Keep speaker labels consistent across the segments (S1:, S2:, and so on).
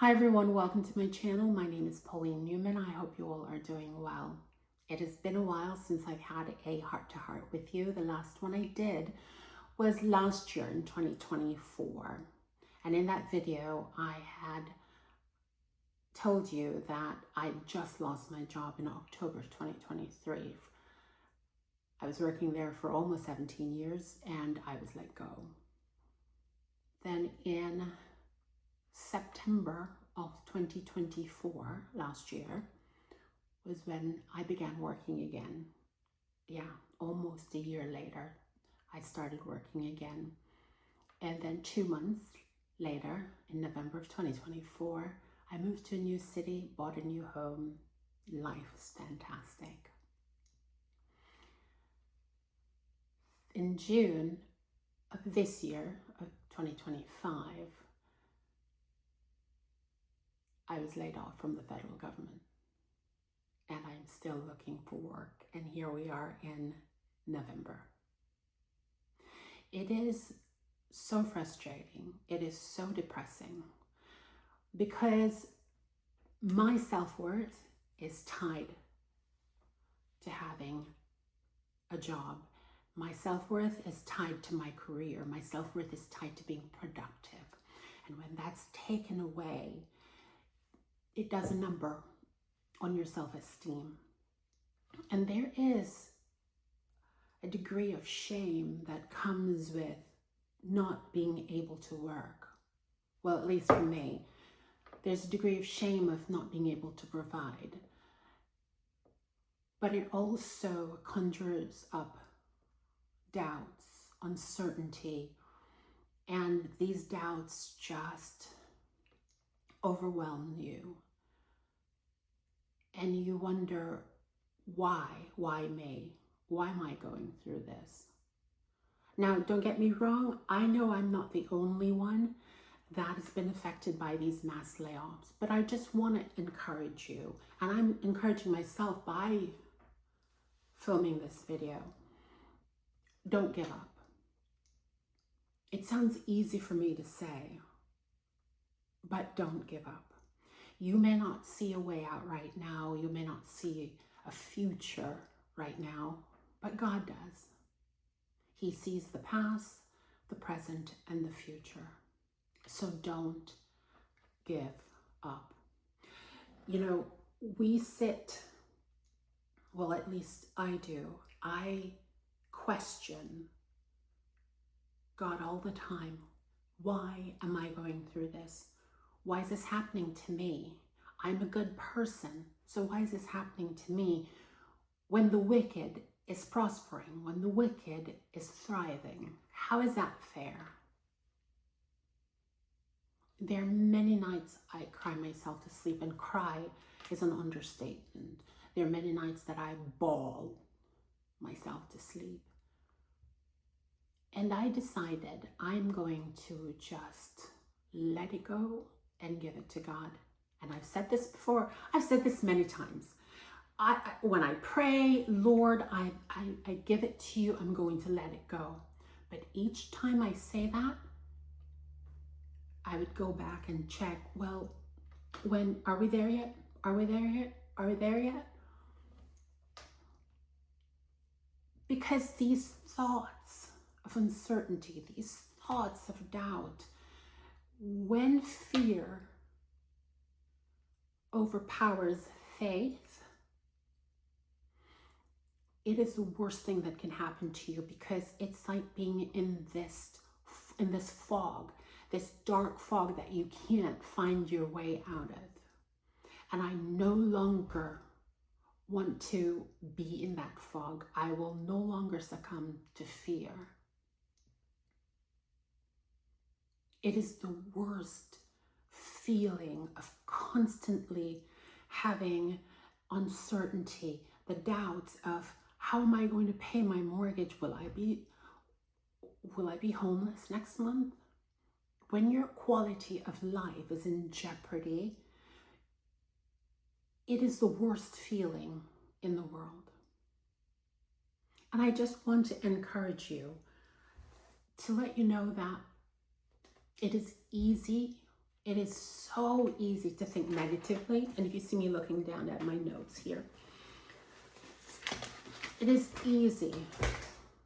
S1: Hi everyone, welcome to my channel. My name is Pauline Newman. I hope you all are doing well. It has been a while since I've had a heart-to-heart with you. The last one I did was last year in 2024. And in that video, I had told you that I just lost my job in October 2023. I was working there for almost 17 years and I was let go. Then in September of 2024, last year, was when I began working again. Yeah, almost a year later, I started working again. And then 2 months later, in November of 2024, I moved to a new city, bought a new home. Life was fantastic. In June of this year, of 2025, I was laid off from the federal government and I'm still looking for work. And here we are in November. It is so frustrating. It is so depressing because my self-worth is tied to having a job. My self-worth is tied to my career. My self-worth is tied to being productive. And when that's taken away, it does a number on your self-esteem. And there is a degree of shame that comes with not being able to work. Well, at least for me, there's a degree of shame of not being able to provide. But it also conjures up doubts, uncertainty, and these doubts just overwhelm you. And you wonder, why me? Why am I going through this? Now, don't get me wrong. I know I'm not the only one that has been affected by these mass layoffs, but I just want to encourage you. And I'm encouraging myself by filming this video. Don't give up. It sounds easy for me to say, but don't give up. You may not see a way out right now. You may not see a future right now, but God does. He sees the past, the present, and the future. So don't give up. You know, we sit, well, at least I do. I question God all the time. Why am I going through this? Why is this happening to me? I'm a good person, so why is this happening to me when the wicked is prospering, when the wicked is thriving? How is that fair? There are many nights I cry myself to sleep, and cry is an understatement. There are many nights that I bawl myself to sleep. And I decided I'm going to just let it go and give it to God. And I've said this before. I've said this many times. When I pray, Lord, I give it to you. I'm going to let it go. But each time I say that, I would go back and check, well, when are we there yet? Are we there yet? Are we there yet? Because these thoughts of uncertainty, these thoughts of doubt, when fear overpowers faith, it is the worst thing that can happen to you, because it's like being in this fog, this dark fog that you can't find your way out of. And I no longer want to be in that fog. I will no longer succumb to fear. It is the worst feeling of constantly having uncertainty, the doubts of, how am I going to pay my mortgage? Will I be homeless next month? When your quality of life is in jeopardy, it is the worst feeling in the world. And I just want to encourage you to let you know that it is easy It is so easy to think negatively. And if you see me looking down at my notes here, it is easy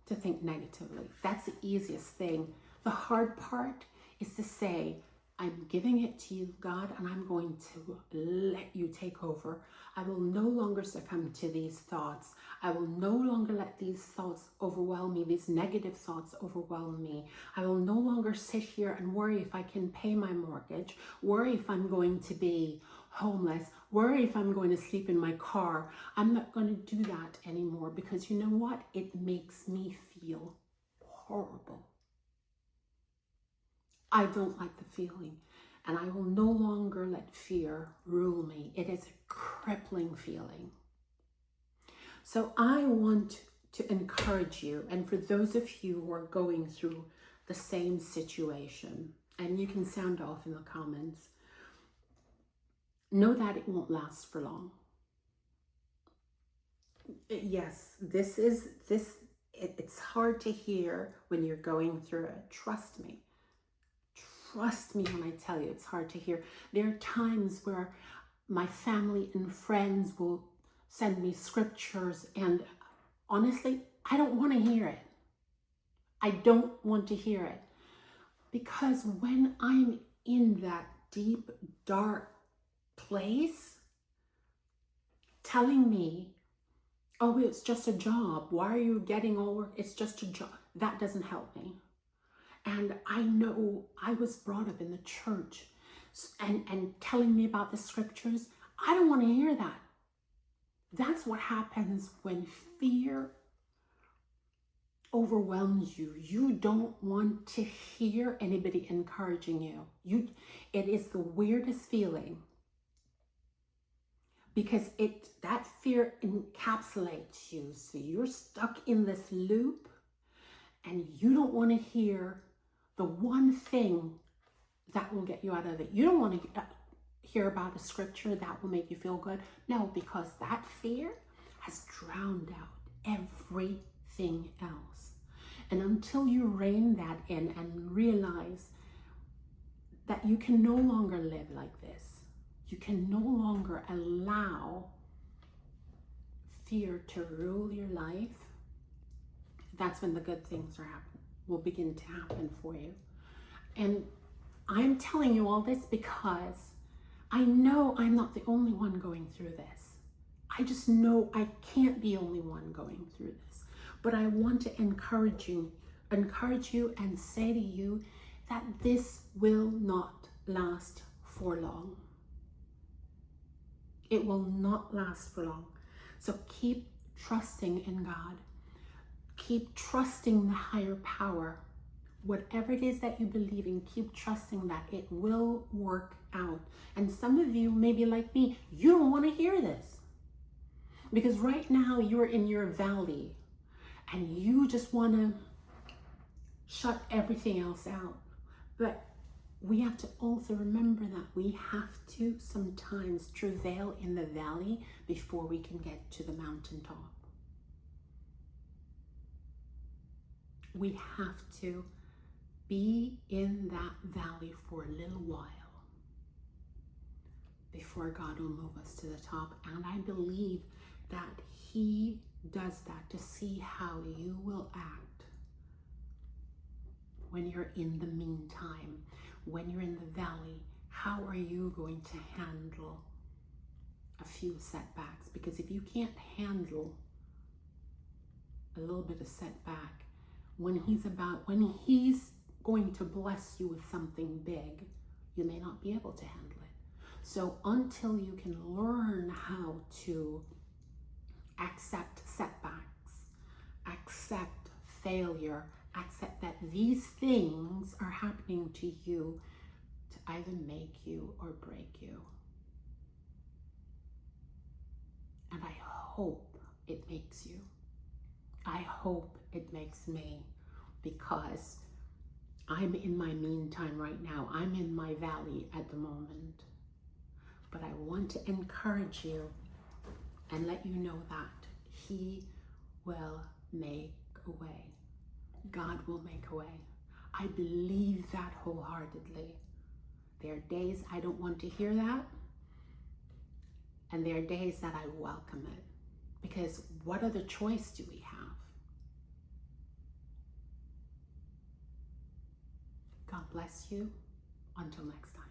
S1: to think negatively. That's the easiest thing. The hard part is to say, I'm giving it to you, God, and I'm going to let you take over. I will no longer succumb to these thoughts. I will no longer let these thoughts overwhelm me, these negative thoughts overwhelm me. I will no longer sit here and worry if I can pay my mortgage, worry if I'm going to be homeless, worry if I'm going to sleep in my car. I'm not going to do that anymore, because you know what? It makes me feel horrible. I don't like the feeling, and I will no longer let fear rule me. It is a crippling feeling. So I want to encourage you, and for those of you who are going through the same situation, and you can sound off in the comments, know that it won't last for long. Yes, it's hard to hear when you're going through it. Trust me. Trust me when I tell you it's hard to hear. There are times where my family and friends will send me scriptures, and honestly, I don't want to hear it. I don't want to hear it. Because when I'm in that deep, dark place, telling me, oh, it's just a job. Why are you getting all work? It's just a job. That doesn't help me. And I know I was brought up in the church, and telling me about the scriptures. I don't want to hear that. That's what happens when fear overwhelms you. You don't want to hear anybody encouraging you. It is the weirdest feeling, because that fear encapsulates you. So you're stuck in this loop, and you don't want to hear the one thing that will get you out of it. You don't want to hear about a scripture that will make you feel good. No, because that fear has drowned out everything else. And until you rein that in and realize that you can no longer live like this, you can no longer allow fear to rule your life, that's when the good things will begin to happen for you. And I'm telling you all this because I know I'm not the only one going through this. I just know I can't be the only one going through this. But I want to encourage you and say to you that this will not last for long. It will not last for long. So keep trusting in God. Keep trusting the higher power. Whatever it is that you believe in, keep trusting that it will work out. And some of you may be like me, you don't want to hear this. Because right now you're in your valley and you just want to shut everything else out. But we have to also remember that we have to sometimes travail in the valley before we can get to the mountaintop. We have to be in that valley for a little while before God will move us to the top. And I believe that He does that to see how you will act when you're in the meantime, when you're in the valley. How are you going to handle a few setbacks? Because if you can't handle a little bit of setback, when He's going to bless you with something big, you may not be able to handle it. So until you can learn how to accept setbacks, accept failure, accept that these things are happening to you to either make you or break you. And I hope it makes you. I hope it makes me, because I'm in my meantime right now. I'm in my valley at the moment. But I want to encourage you and let you know that He will make a way. God will make a way. I believe that wholeheartedly. There are days I don't want to hear that. And there are days that I welcome it. Because what other choice do we have? God bless you. Until next time.